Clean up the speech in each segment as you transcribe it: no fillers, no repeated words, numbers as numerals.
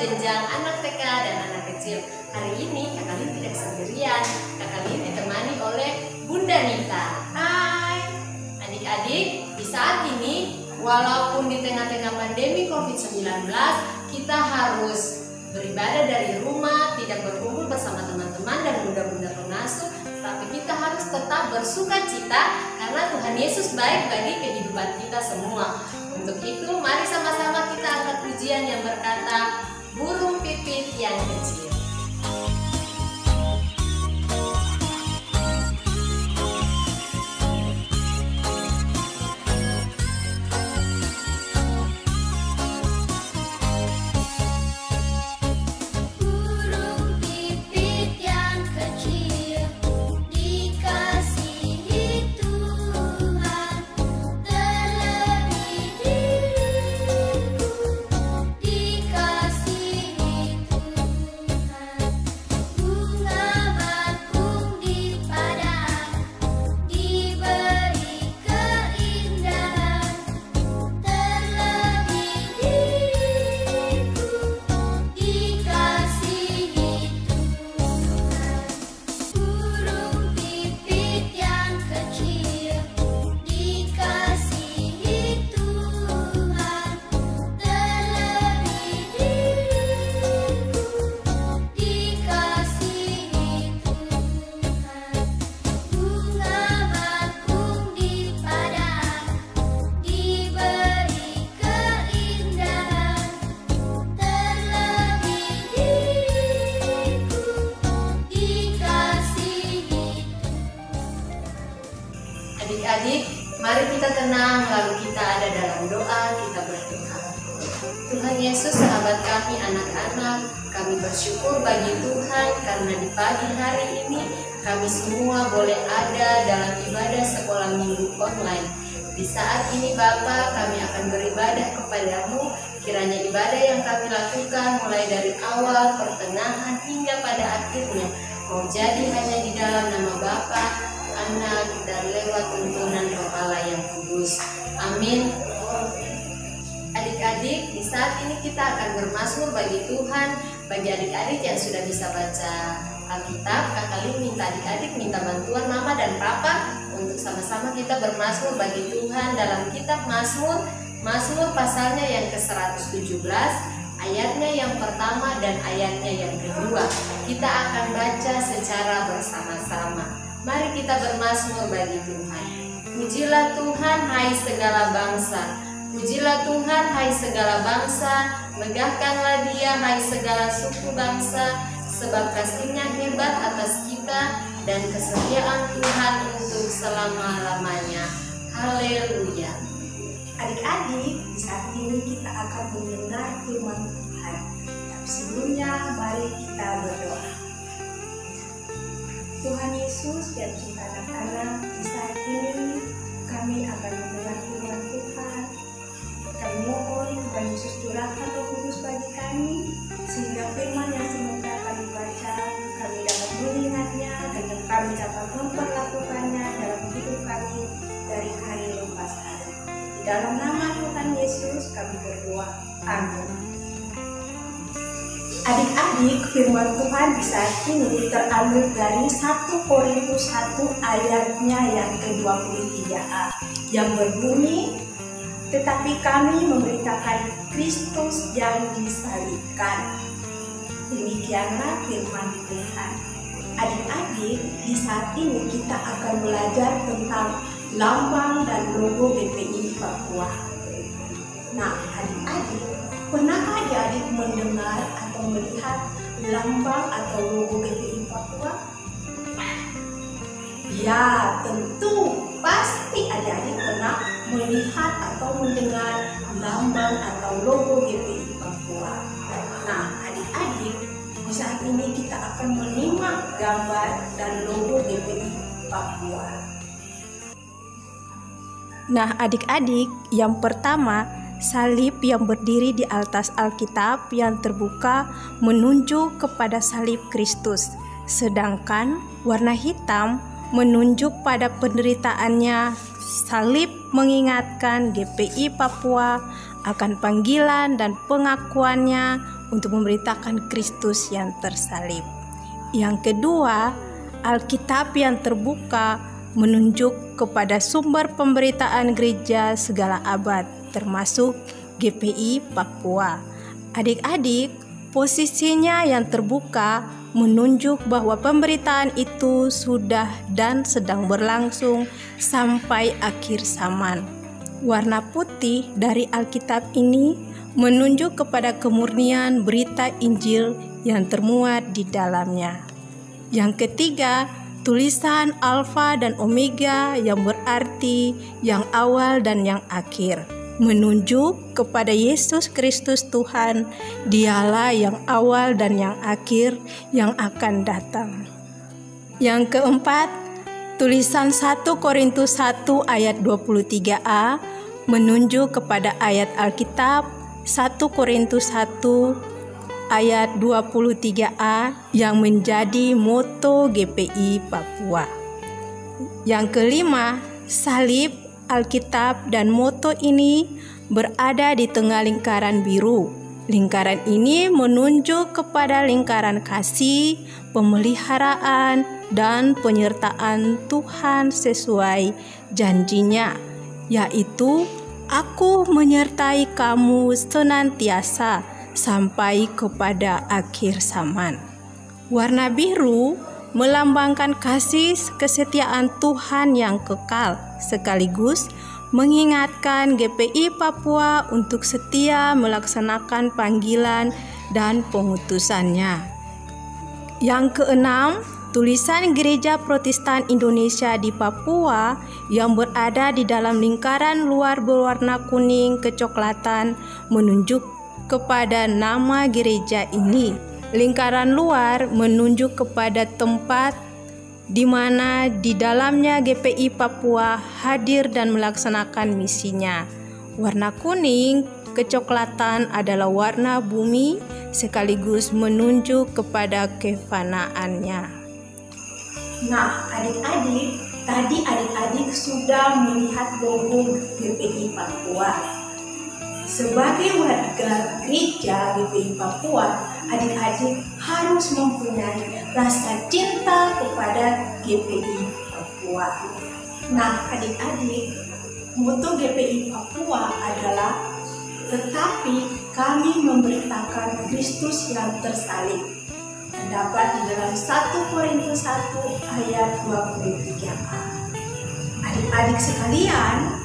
jenjang anak TK dan anak kecil. Hari ini Kakak Lin tidak sendirian. Kakak Lin ditemani oleh Bunda Nita. Hai adik-adik, di saat ini walaupun di tengah-tengah pandemi COVID-19 kita harus beribadah dari rumah, tidak berkumpul bersama teman-teman dan bunda-bunda pengasuh, tapi kita harus tetap bersuka cita karena Tuhan Yesus baik bagi kehidupan kita semua. Untuk itu, mari sama-sama kita angkat pujian yang berkata, burung pipit yang kecil. Adik-adik, mari kita tenang, lalu kita ada dalam doa, kita berdoa. Tuhan Yesus, sahabat kami, anak-anak, kami bersyukur bagi Tuhan karena di pagi hari ini kami semua boleh ada dalam ibadah sekolah minggu online. Di saat ini Bapa, kami akan beribadah kepadamu, kiranya ibadah yang kami lakukan mulai dari awal, pertengahan, hingga pada akhirnya mau jadi hanya di dalam nama Bapa, Anak, dan lewat tuntunan Roh Allah yang kudus. Amin. Adik-adik, di saat ini kita akan bermazmur bagi Tuhan. Bagi adik-adik yang sudah bisa baca Alkitab, Kakak Lin minta adik-adik minta bantuan Mama dan Papa untuk sama-sama kita bermazmur bagi Tuhan dalam kitab Mazmur. Mazmur pasalnya yang ke-117, ayatnya yang pertama dan ayatnya yang kedua. Kita akan baca secara bersama-sama. Mari kita bermazmur bagi Tuhan. Pujilah Tuhan, hai segala bangsa. Pujilah Tuhan, hai segala bangsa. Megahkanlah Dia, hai segala suku bangsa. Sebab kasih-Nya hebat atas kita dan kesetiaan Tuhan untuk selama-lamanya. Haleluya. Adik-adik, di saat ini kita akan mendengar firman Tuhan. Tapi sebelumnya, mari kita berdoa. Tuhan Yesus dan kita anak-anak, di saat ini kami akan mendengar firman Tuhan. Kami mohon Tuhan Yesus curahkan Roh Kudus bagi kami, sehingga firman yang semoga kami baca, kami dapat mengingatnya dan kami dapat memperlakukannya dalam hidup kami dari hari lepas hari. Di dalam nama Tuhan Yesus kami berdoa. Amin. Adik-adik, firman Tuhan di saat ini terambil dari 1 Korintus 1 ayatnya yang ke-23a yang berbunyi, tetapi kami memberitakan Kristus yang disalibkan. Demikianlah firman Tuhan. Adik-adik, di saat ini kita akan belajar tentang lambang dan logo GPI Papua. Nah, adik-adik, pernahkah adik-adik mendengar atau melihat lambang atau logo GPI Papua? Ya, tentu pasti adik-adik pernah melihat atau mendengar lambang atau logo GPI Papua. Nah, adik-adik, di saat ini kita akan menyimak gambar dan logo GPI Papua. Nah, adik-adik, yang pertama, salib yang berdiri di atas Alkitab yang terbuka menunjuk kepada salib Kristus, sedangkan warna hitam menunjuk pada penderitaannya. Salib mengingatkan GPI Papua akan panggilan dan pengakuannya untuk memberitakan Kristus yang tersalib. Yang kedua, Alkitab yang terbuka menunjuk kepada sumber pemberitaan gereja segala abad, termasuk GPI Papua. Adik-adik, posisinya yang terbuka menunjuk bahwa pemberitaan itu sudah dan sedang berlangsung sampai akhir zaman. Warna putih dari Alkitab ini menunjuk kepada kemurnian berita Injil yang termuat di dalamnya. Yang ketiga, tulisan Alfa dan Omega yang berarti yang awal dan yang akhir, menunjuk kepada Yesus Kristus Tuhan, Dialah yang awal dan yang akhir yang akan datang. Yang keempat, tulisan 1 Korintus 1 ayat 23a menunjuk kepada ayat Alkitab 1 Korintus 1 ayat 23a yang menjadi moto GPI Papua. Yang kelima, salib, Alkitab dan moto ini berada di tengah lingkaran biru. Lingkaran ini menunjuk kepada lingkaran kasih, pemeliharaan, dan penyertaan Tuhan sesuai janjinya, yaitu Aku menyertai kamu senantiasa sampai kepada akhir zaman. Warna biru melambangkan kasih kesetiaan Tuhan yang kekal, sekaligus mengingatkan GPI Papua untuk setia melaksanakan panggilan dan pengutusannya. Yang keenam, tulisan Gereja Protestan Indonesia di Papua yang berada di dalam lingkaran luar berwarna kuning kecoklatan menunjuk kepada nama gereja ini. Lingkaran luar menunjuk kepada tempat di mana di dalamnya GPI Papua hadir dan melaksanakan misinya. Warna kuning kecoklatan adalah warna bumi sekaligus menunjuk kepada kefanaannya. Nah, adik-adik, tadi adik-adik sudah melihat logo GPI Papua. Sebagai warga gereja GPI Papua, adik-adik harus mempunyai rasa cinta kepada GPI Papua. Nah, adik-adik, moto GPI Papua adalah tetapi kami memberitakan Kristus yang tersalib. Terdapat di dalam 1 Korintus 1 ayat 23a. Adik-adik sekalian,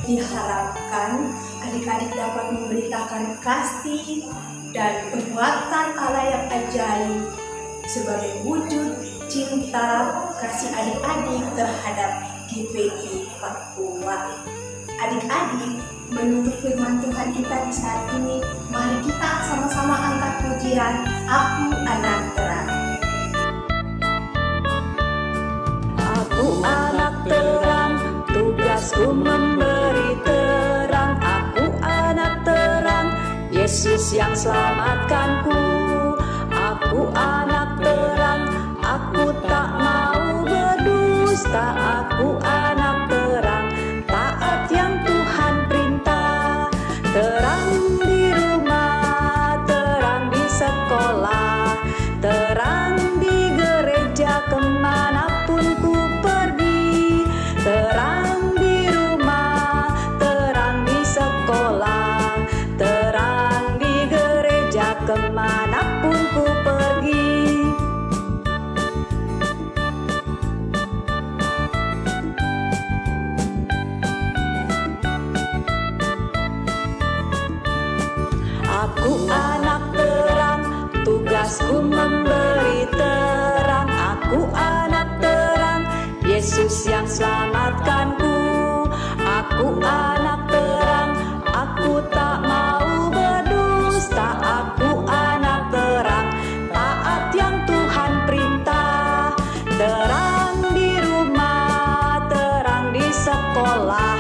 diharapkan adik-adik dapat memberitakan kasih dan perbuatan Allah yang ajaib sebagai wujud cinta kasih adik-adik terhadap GPI Papua. Adik-adik, menurut firman Tuhan kita di saat ini, mari kita sama-sama angkat pujian Aku Anak Terang. Aku anak terang, tugasku memberi terang. Aku anak terang, Yesus yang selamatkanku. Aku anak terang, aku tak mau berdusta. Aku anak terang, taat yang Tuhan perintah. Terang di rumah, terang di sekolah, terang di gereja kemanapun ku pergi. Terang di rumah, terang di sekolah, terang di gereja kemanapun ku pergi. Aku anak terang, tugasku memberi terang. Aku anak terang, Yesus yang selamatkanku. Aku anak terang, aku tak mau berdusta. Aku anak terang, taat yang Tuhan perintah. Terang di rumah, terang di sekolah,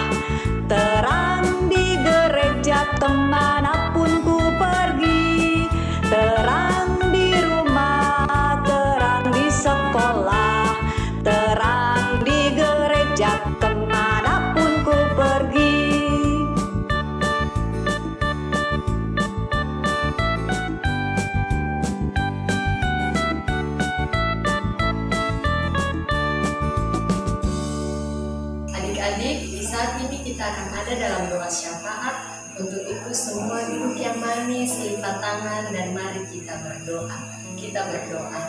terang di gereja kemanapun ku pergi. Terang di rumah, terang di sekolah, terang di gereja kemanapun ku pergi. adik-adik, di saat ini kita akan ada dalam doa syafaat. Untuk itu semua duduk yang manis, lipat tangan, dan mari kita berdoa. Kita berdoa.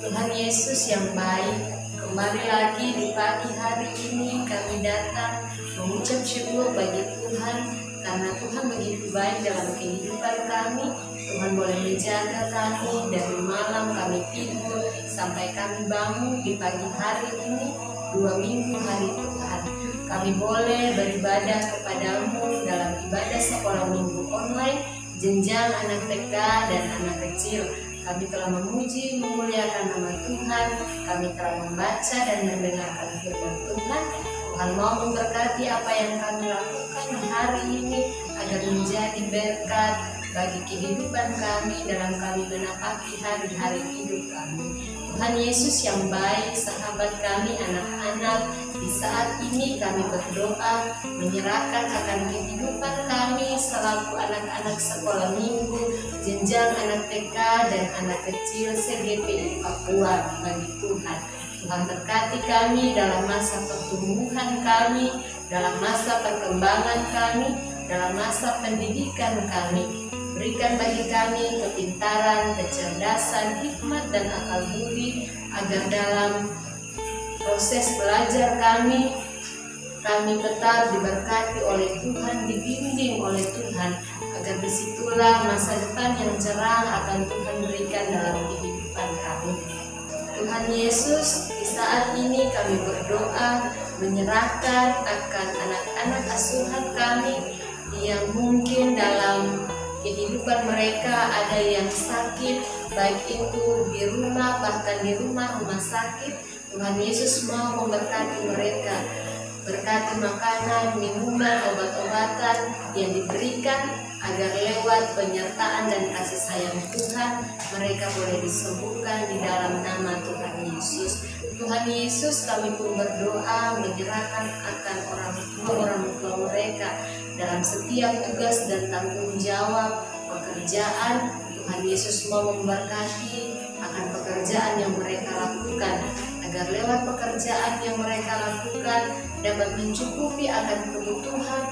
Tuhan Yesus yang baik, kembali lagi di pagi hari ini kami datang mengucap syukur bagi Tuhan, karena Tuhan begitu baik dalam kehidupan kami. Tuhan boleh menjaga kami dari malam kami tidur sampai kami bangun di pagi hari ini, 2 minggu hari Tuhan. Kami boleh beribadah kepadamu dalam ibadah sekolah minggu online, jenjang anak TK dan anak kecil. Kami telah memuji, memuliakan nama Tuhan. Kami telah membaca dan mendengarkan firman Tuhan. Tuhan mau memberkati apa yang kami lakukan hari ini agar menjadi berkat bagi kehidupan kami dalam kami menapaki hari-hari hidup kami. Tuhan Yesus yang baik, sahabat kami, anak-anak, di saat ini kami berdoa menyerahkan akan kehidupan kami selaku anak-anak sekolah minggu, jenjang anak TK dan anak kecil CGP Papua bagi Tuhan. Tuhan berkati kami dalam masa pertumbuhan kami, dalam masa perkembangan kami, dalam masa pendidikan kami. Berikan bagi kami kepintaran, kecerdasan, hikmat, dan akal budi, agar dalam proses belajar kami tetap diberkati oleh Tuhan, dibimbing oleh Tuhan, agar disitulah masa depan yang cerah akan Tuhan berikan dalam kehidupan kami. Tuhan Yesus, di saat ini kami berdoa menyerahkan akan anak-anak asuhan kami yang mungkin dalam kehidupan mereka ada yang sakit, baik itu di rumah, bahkan di rumah sakit. Tuhan Yesus mau memberkati mereka, berkati makanan, minuman, obat-obatan yang diberikan, agar lewat penyertaan dan kasih sayang Tuhan mereka boleh disembuhkan di dalam nama Tuhan Yesus. Tuhan Yesus, kami pun berdoa menyerahkan akan orang tua mereka dalam setiap tugas dan tanggung jawab pekerjaan. Tuhan Yesus mau memberkati akan pekerjaan yang mereka lakukan, agar lewat pekerjaan yang mereka lakukan dapat mencukupi akan kebutuhan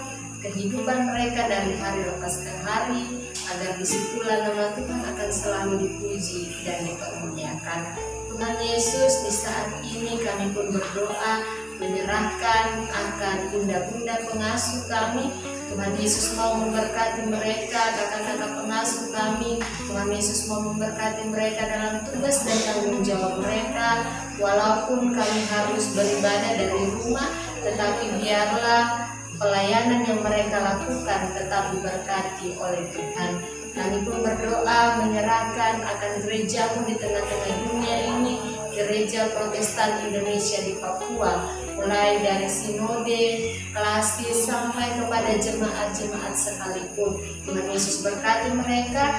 kehidupan mereka dari hari lepas ke hari, agar disitulah nama Tuhan akan selalu dipuji dan dipermuliakan. Tuhan Yesus, di saat ini kami pun berdoa menyerahkan akan bunda-bunda pengasuh kami. Tuhan Yesus mau memberkati mereka, kakak-kakak pengasuh kami. Tuhan Yesus mau memberkati mereka dalam tugas dan tanggung jawab mereka. Walaupun kami harus beribadah dari rumah, tetapi biarlah pelayanan yang mereka lakukan tetap diberkati oleh Tuhan. Kami pun berdoa menyerahkan akan gerejamu di tengah-tengah dunia ini, Gereja Protestan Indonesia di Papua, mulai dari sinode, klasis, sampai kepada jemaat-jemaat sekalipun. Tuhan Yesus berkati mereka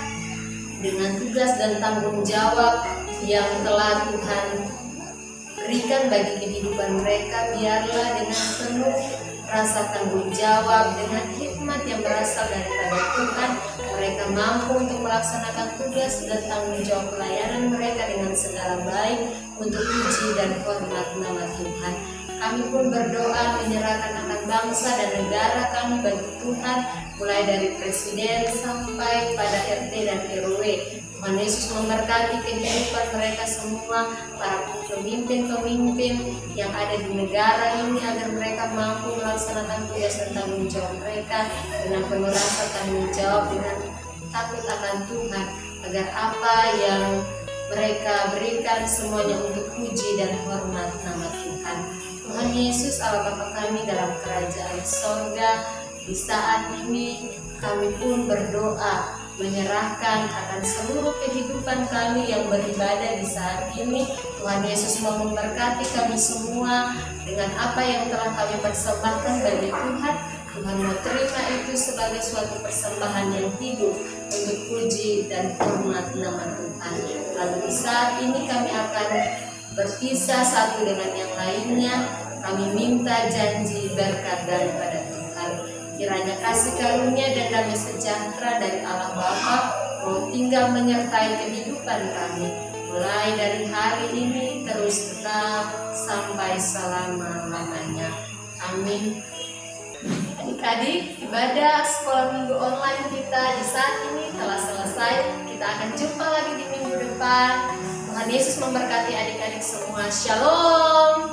dengan tugas dan tanggung jawab yang telah Tuhan berikan bagi kehidupan mereka. Biarlah dengan penuh rasa tanggung jawab, dengan hikmat yang berasal daripada Tuhan, mereka mampu untuk melaksanakan tugas dan tanggung jawab pelayanan mereka dengan segala baik untuk puji dan hormat nama Tuhan. Kami pun berdoa menyerahkan akan bangsa dan negara kami bagi Tuhan, mulai dari presiden sampai pada RT dan RW. Tuhan Yesus memberkati kehidupan mereka semua, para pemimpin-pemimpin yang ada di negara ini, agar mereka mampu melaksanakan tugas dan tanggung jawab mereka dengan penuh rasa tanggung jawab, dengan takut akan Tuhan, agar apa yang mereka berikan semuanya untuk puji dan hormat nama Tuhan. Tuhan Yesus, Allah Bapa kami dalam kerajaan sorga, di saat ini kami pun berdoa menyerahkan akan seluruh kehidupan kami yang beribadah di saat ini. Tuhan Yesus mau memberkati kami semua dengan apa yang telah kami persembahkan bagi Tuhan. Tuhan mau terima itu sebagai suatu persembahan yang hidup untuk puji dan hormat nama Tuhan. Lalu di saat ini kami akan berpisah satu dengan yang lainnya. Kami minta janji berkat daripada Tuhan. Kiranya kasih karunia dan damai sejahtera dari Allah Bapa mau tinggal menyertai kehidupan kami, mulai dari hari ini terus tetap sampai selama-lamanya. Amin. Adik-adik, ibadah sekolah minggu online kita di saat ini telah selesai. Kita akan jumpa lagi di minggu depan. Tuhan Yesus memberkati adik-adik semua. Shalom.